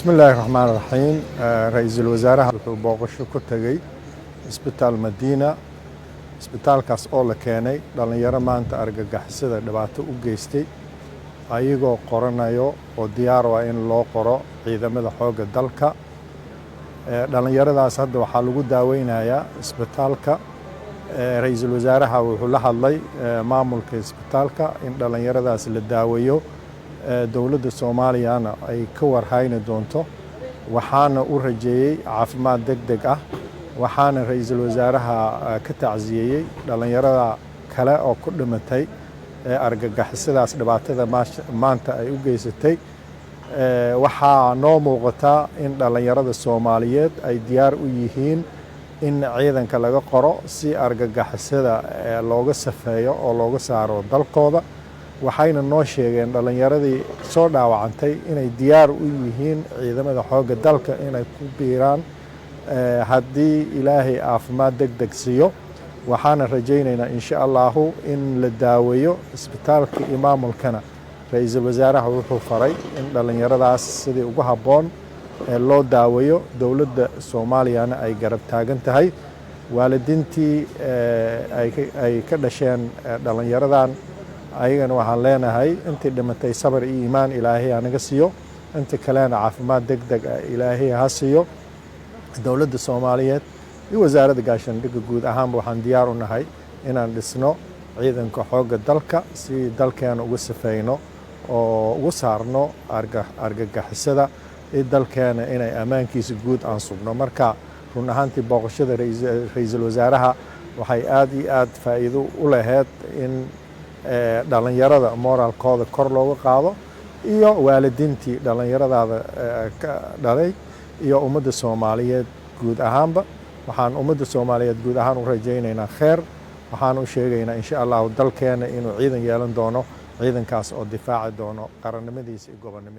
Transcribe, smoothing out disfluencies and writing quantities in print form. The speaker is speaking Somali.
بسم الله الرحمن الرحيم رئيس الوزراء wuxuu booqasho ku tagay isbitaal Madiina isbitaalkaas oo la keenay dhalinyaro maanta argagixisada dhibaato u geystay ayagoo qoranayo oo diyaar ah in loo qoro ciidamada xooga dalka dhalinyaradaas hadda waxaa lagu daaweynayaa isbitaalka ra'iisul wasaaraha wuxuu la hadlay maamulka isbitaalka in dhalinyaradaas la daaweeyo dowladda Soomaaliyana ay ka warhayni doonto waxaana u rajeeyay caafimaad degdeg ah waxaana ra'iisul wasaaraha ka tacsiyay dhalinyarada kale oo ku dhimatay argagixisadaas dhibaatada maanta ay u geysatay waxaa noo muuqata in dhalinyarada Soomaaliyeed ay diyaar u yihiin in ciidanka laga qoro si argagixisada looga safeeyo oo looga saaro dalkooda waxayna noo sheegeen dhalinyaradii soo dhaawacantay inay diyaar u yihiin ciidamada xooga dalka inay ku biiraan haddii ilaahay caafimaad degdeg siiyo waxaana rajaynaynaa insha Allahu in la daaweeyo isbitaalka maamulkana ra'iisul wasaaraha wuxuu faray in dhalinyaradaas sidii ugu habboon loo daaweeyo dowladda Soomaaliyana ay garab taagan tahay waalidiintii ay ka dhasheen dhalinyaradan ayagana waxaan leenahay intii dhimatay sabar iyo iimaan ilaahay anaga siiyo inta kalena caafimaad degdeg ilaahay ha siiyo dowladda Soomaaliyeed iyo wasaaradda gaashaandhigga guud ahaan waxaan diyaar u nahay inaan dhisno ciidanka xooga dalka si dalkeena uga safeyno oo ugu saarno argagixisada dalkeena inay ammaankiisa guud aan sugno marka run ahaantii booqashada ra'iisul wasaaraha waxay aad iyo aad faa'iido u lahayd in dhalinyarada moraalkooda kor looga qaado iyo waalidiintii dhalinyaradaada ka dhalay iyo ummadda Soomaaliyeed guud ahaanba waxaan ummadda Soomaaliyeed guud ahaan u rajaynaynaa khayr waxaan u sheegaynaa insha Allah dalkeena inuu ciidan yeelan doono ciidankaas oo difaaci doono qarannimadiisa iyo gobonnimadiisa